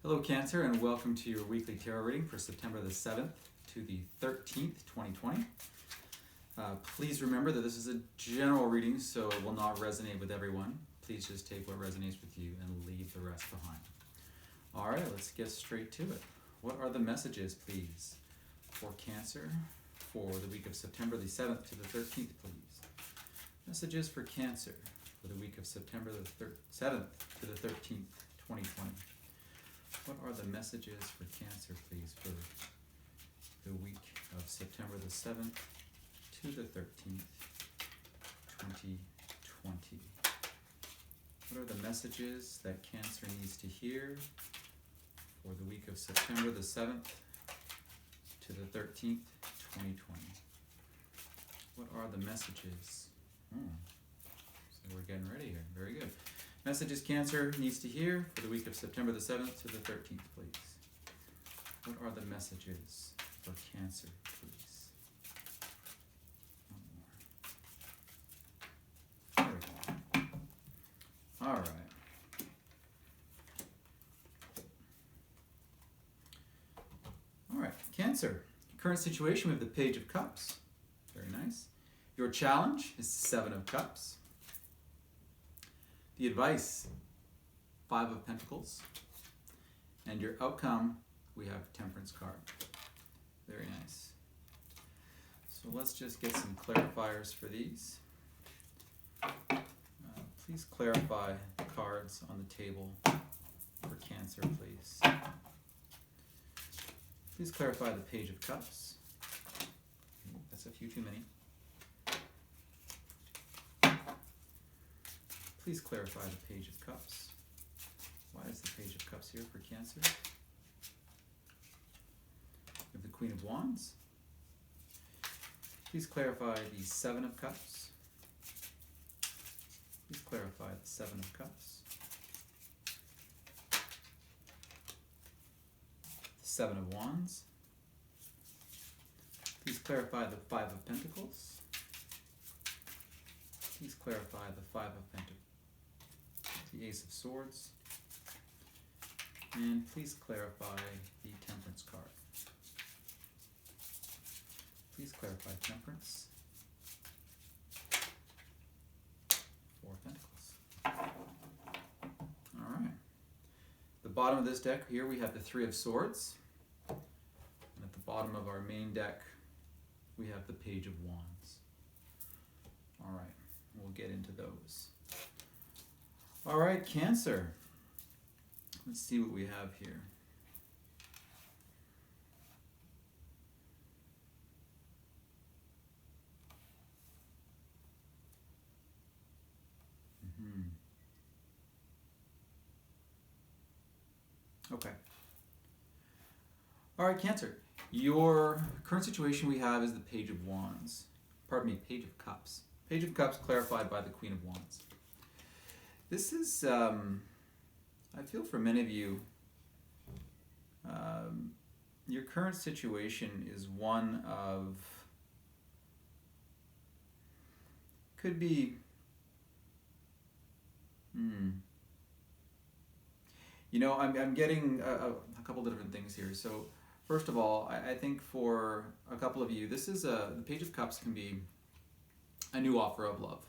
Hello Cancer, and welcome to your weekly tarot reading for September the 7th to the 13th, 2020. Please remember that this is a general reading, so it will not resonate with everyone. Please just take what resonates with you and leave the rest behind. All right, let's get straight to it. What are the messages, please, for Cancer for the week of September the 7th to the 13th, please? Messages for Cancer for the week of September the 7th to the 13th, 2020. What are the messages for Cancer, please, for the week of September the 7th to the 13th, 2020? What are the messages that Cancer needs to hear for the week of September the 7th to the 13th, 2020? What are the messages? So we're getting ready here. Very good. Messages Cancer needs to hear for the week of September the 7th to the 13th, please. What are the messages for Cancer, please? One more. There we go. All right. All right, Cancer. Current situation, we have the Page of Cups. Very nice. Your challenge is the Seven of Cups. The advice, Five of Pentacles. And your outcome, we have Temperance card. Very nice. So let's just get some clarifiers for these. Please clarify the cards on the table for Cancer, please. Please clarify the Page of Cups. That's a few too many. Please clarify the Page of Cups. Why is the Page of Cups here for Cancer? We have the Queen of Wands. Please clarify the Seven of Cups. Please clarify the Seven of Cups. The Seven of Wands. Please clarify the Five of Pentacles. Please clarify the Five of Pentacles. The Ace of Swords, and please clarify the Temperance card. Please clarify Temperance. Four of Pentacles. All right. The bottom of this deck here we have the Three of Swords, and at the bottom of our main deck we have the Page of Wands. All right, we'll get into those. All right, Cancer. Let's see what we have here. Okay. All right, Cancer. Your current situation we have is the Page of Wands. Pardon me, Page of Cups. Page of Cups clarified by the Queen of Wands. This is, I feel for many of you, your current situation is one of, could be, you know, I'm getting a couple different things here. So first of all, I think for a couple of you, this is the Page of Cups can be a new offer of love.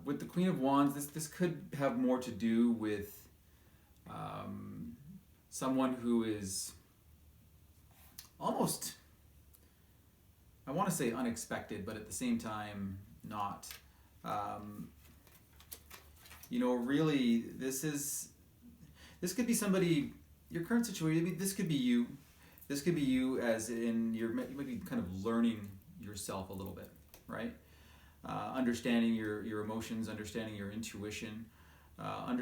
With the Queen of Wands, this could have more to do with someone who is almost, I want to say unexpected, but at the same time not. You know, really, this could be somebody, your current situation, this could be you. This could be you as in, you might be kind of learning yourself a little bit, right? Understanding your emotions, understanding your intuition,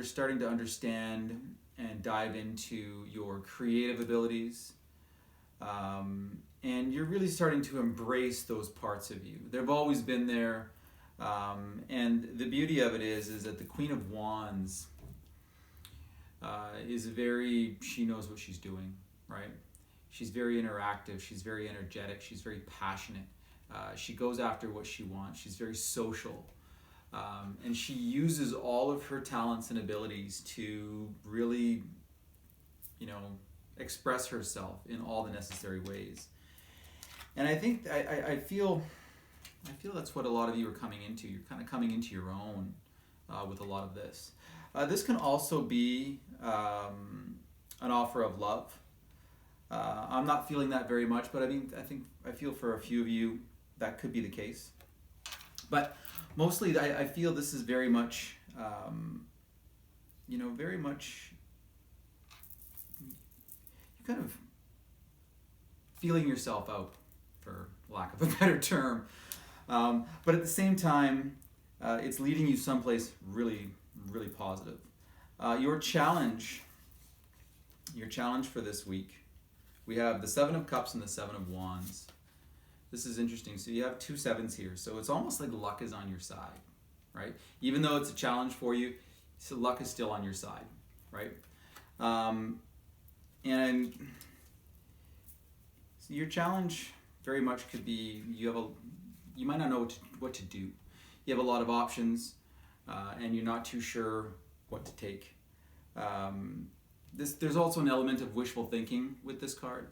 starting to understand and dive into your creative abilities, and you're really starting to embrace those parts of you. They've always been there, and the beauty of it is that the Queen of Wands is she knows what she's doing, right? She's very interactive, she's very energetic, she's very passionate. She goes after what she wants. She's very social. And she uses all of her talents and abilities to really, express herself in all the necessary ways. And I think I feel that's what a lot of you are coming into. You're kind of coming into your own with a lot of this. This can also be an offer of love. I'm not feeling that very much, but I feel for a few of you that could be the case. But mostly, I feel this is very much, very much, you kind of feeling yourself out, for lack of a better term. But at the same time, it's leading you someplace really, really positive. Your challenge for this week, we have the Seven of Cups and the Seven of Wands. This is interesting. So you have two sevens here. So it's almost like luck is on your side, right? Even though it's a challenge for you, so luck is still on your side, right? And so your challenge very much could be you might not know what to do. You have a lot of options, and you're not too sure what to take. There's also an element of wishful thinking with this card.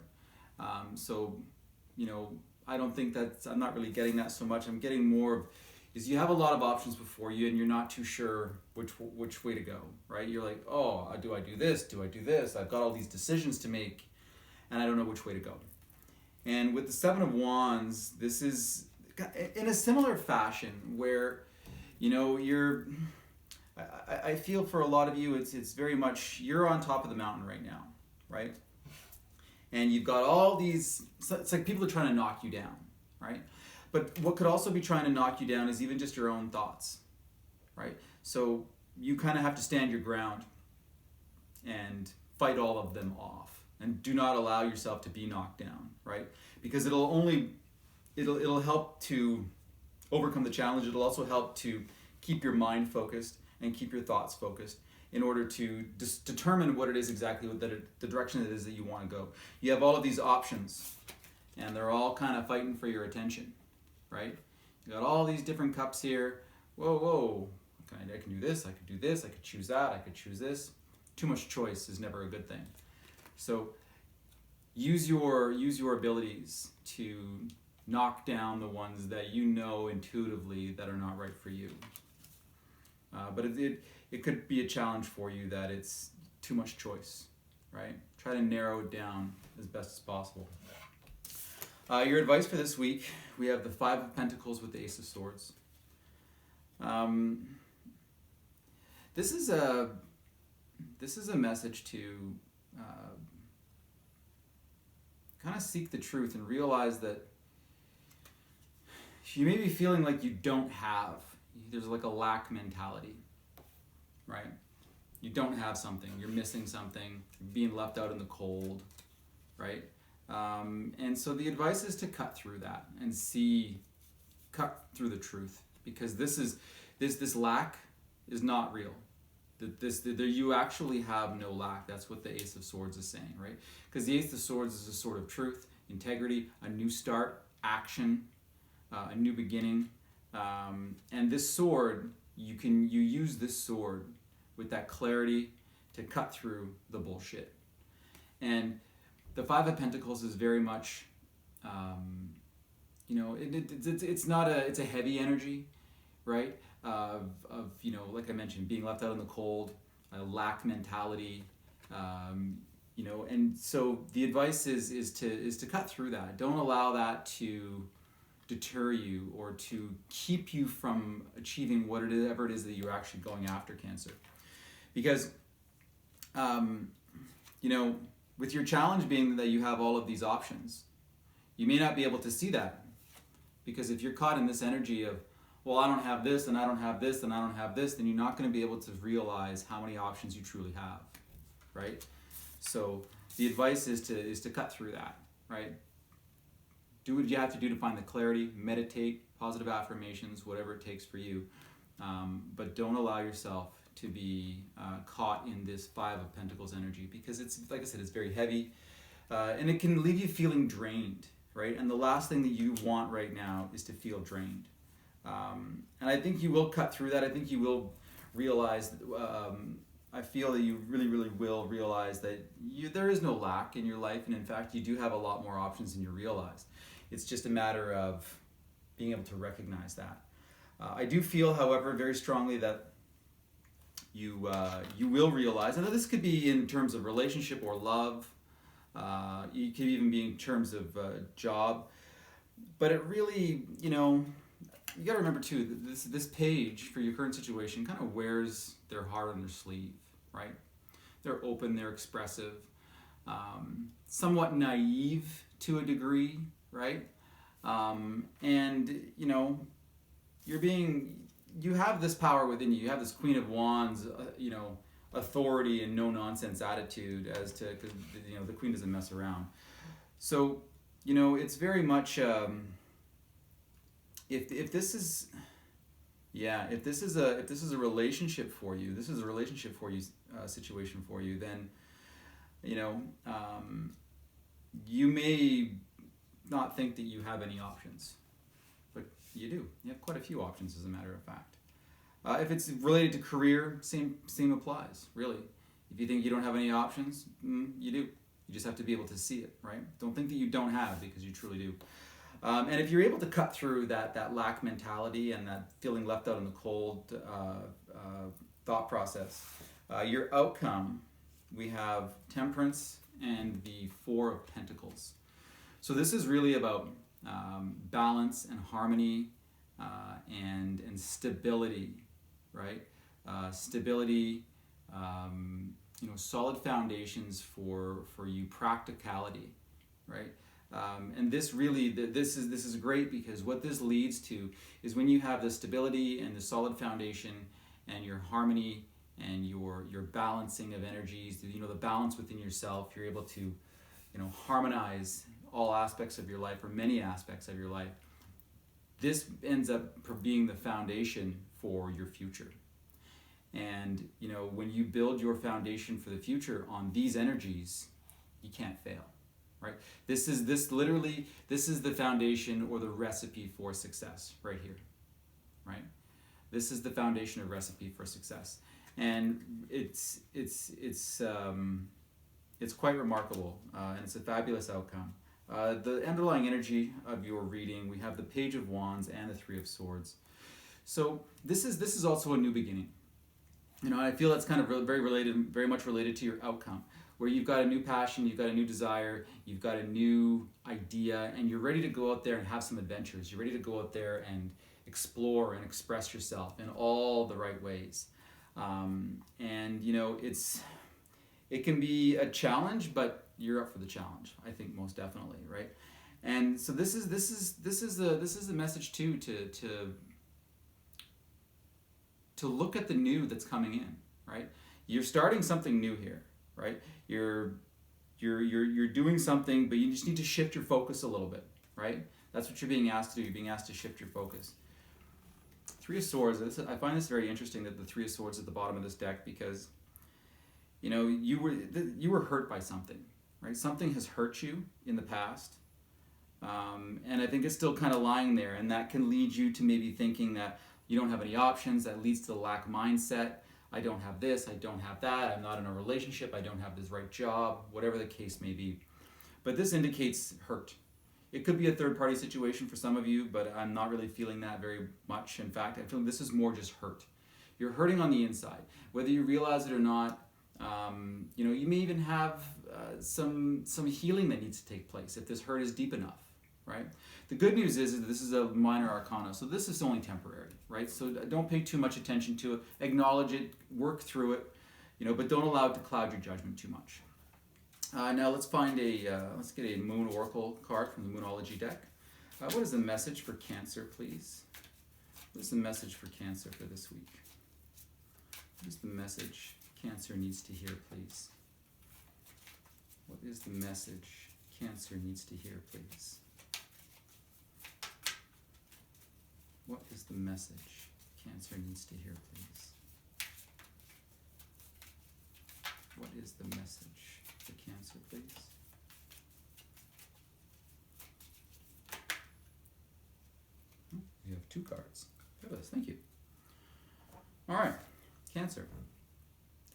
I don't think I'm not really getting that so much. I'm getting more of, is you have a lot of options before you and you're not too sure which way to go, right? You're like, oh, do I do this? Do I do this? I've got all these decisions to make and I don't know which way to go. And with the Seven of Wands, this is in a similar fashion where, I feel for a lot of you, it's very much, you're on top of the mountain right now, right? And you've got all these, it's like people are trying to knock you down, right? But what could also be trying to knock you down is even just your own thoughts, right? So you kind of have to stand your ground and fight all of them off and do not allow yourself to be knocked down, right? Because it'll help to overcome the challenge. It'll also help to keep your mind focused and keep your thoughts focused in order to determine what it is exactly, the direction it is that you want to go. You have all of these options, and they're all kind of fighting for your attention, right? You got all these different cups here. Whoa, I can do this, I could do this, I could choose that, I could choose this. Too much choice is never a good thing. So use your abilities to knock down the ones that you know intuitively that are not right for you. But it could be a challenge for you that it's too much choice, right? Try to narrow it down as best as possible. Your advice for this week, we have the Five of Pentacles with the Ace of Swords. This is a message to kind of seek the truth and realize that you may be feeling like you don't have. There's like a lack mentality, right? You don't have something, you're missing something, you're being left out in the cold, right? And so the advice is to cut through that and cut through the truth, because this lack is not real. You actually have no lack. That's what the Ace of Swords is saying, right? Because the Ace of Swords is a sword of truth, integrity, a new start, action, a new beginning. And this sword, you use this sword with that clarity to cut through the bullshit. And the Five of Pentacles is very much, it's a heavy energy, right? Of like I mentioned, being left out in the cold, a lack mentality, and so the advice is to cut through that. Don't allow that to deter you or to keep you from achieving whatever it is that you're actually going after, Cancer. Because, with your challenge being that you have all of these options, you may not be able to see that. Because if you're caught in this energy of, well, I don't have this, and I don't have this, and I don't have this, then you're not going to be able to realize how many options you truly have, right? So the advice is to cut through that, right? Do what you have to do to find the clarity, meditate, positive affirmations, whatever it takes for you. But don't allow yourself to be caught in this Five of Pentacles energy, because it's, like I said, it's very heavy, and it can leave you feeling drained, right? And the last thing that you want right now is to feel drained. And I think you will cut through that. I think you will realize, I feel that you really, really will realize that there is no lack in your life. And in fact, you do have a lot more options than you realize. It's just a matter of being able to recognize that. I do feel, however, very strongly that you will realize, and this could be in terms of relationship or love. It could even be in terms of job. But it really, you got to remember too that this page for your current situation kind of wears their heart on their sleeve, right? They're open, they're expressive, somewhat naive to a degree, right? And you have this power within you. You have this Queen of Wands, authority and no nonsense attitude because the Queen doesn't mess around. So it's very much if this is a relationship for you, situation for you, then you may not think that you have any options, but you do. You have quite a few options, as a matter of fact. If it's related to career, same applies, really. If you think you don't have any options, you do. You just have to be able to see it, right? Don't think that you don't have, because you truly do. And if you're able to cut through that lack mentality and that feeling left out in the cold thought process, your outcome, we have Temperance and the Four of Pentacles. So this is really about balance and harmony and stability, right? Stability, solid foundations for you, practicality, right? And this really, this is great, because what this leads to is when you have the stability and the solid foundation and your harmony and your balancing of energies, the balance within yourself, you're able to, harmonize all aspects of your life, or many aspects of your life. This ends up being the foundation for your future. And when you build your foundation for the future on these energies, you can't fail, right? This is the foundation or the recipe for success right here, right? This is the foundation of recipe for success, and it's quite remarkable, and it's a fabulous outcome. The underlying energy of your reading, we have the Page of Wands and the Three of Swords. So this is also a new beginning. I feel that's kind of very much related to your outcome, where you've got a new passion, you've got a new desire, you've got a new idea, and you're ready to go out there and have some adventures. You're ready to go out there and explore and express yourself in all the right ways. It can be a challenge, but you're up for the challenge, I think, most definitely, right? And so this is the message too, to look at the new that's coming in, right? You're starting something new here, right? You're doing something, but you just need to shift your focus a little bit, right? That's what you're being asked to do. You're being asked to shift your focus. Three of Swords. I find this very interesting that the Three of Swords at the bottom of this deck, because you were hurt by something, right? Something has hurt you in the past, and I think it's still kind of lying there, and that can lead you to maybe thinking that you don't have any options. That leads to the lack mindset. I don't have this, I don't have that, I'm not in a relationship, I don't have this right job, whatever the case may be. But this indicates hurt. It could be a third-party situation for some of you, but I'm not really feeling that very much. In fact, I feel this is more just hurt. You're hurting on the inside. Whether you realize it or not, you may even have some healing that needs to take place if this hurt is deep enough, right? The good news is that this is a minor arcana, so this is only temporary, right? So don't pay too much attention to it. Acknowledge it, work through it, but don't allow it to cloud your judgment too much. Now let's get a Moon Oracle card from the Moonology deck. What is the message for Cancer, please? What is the message for Cancer for this week? What is the message Cancer needs to hear, please? What is the message Cancer needs to hear, please? What is the message Cancer needs to hear, please? What is the message for Cancer, please? We have 2 cards. Fabulous, thank you. All right, Cancer.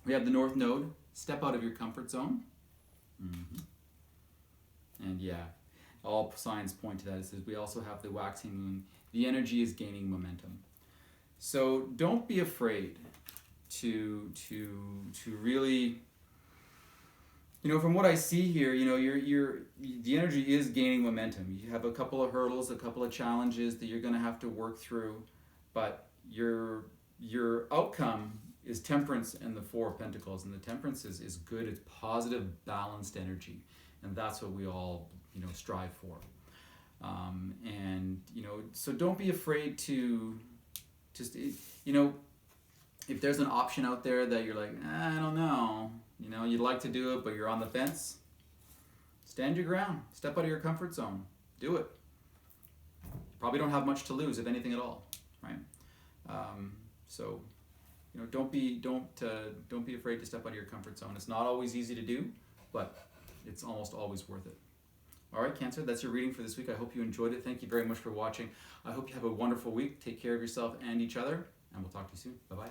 We have the North Node. Step out of your comfort zone. And yeah, all signs point to that. It says we also have the waxing moon. The energy is gaining momentum. So don't be afraid to really, from what I see here, the energy is gaining momentum. You have a couple of hurdles, a couple of challenges that you're going to have to work through, but your outcome is Temperance and the 4 of Pentacles, and the Temperance is good. It's positive, balanced energy, and that's what we all strive for. So don't be afraid to just if there's an option out there that you're like, I don't know, you'd like to do it, but you're on the fence, stand your ground, step out of your comfort zone, do it. Probably don't have much to lose, if anything at all, right? Don't be afraid to step out of your comfort zone. It's not always easy to do, but it's almost always worth it. All right, Cancer, that's your reading for this week. I hope you enjoyed it. Thank you very much for watching. I hope you have a wonderful week. Take care of yourself and each other, and we'll talk to you soon. Bye-bye.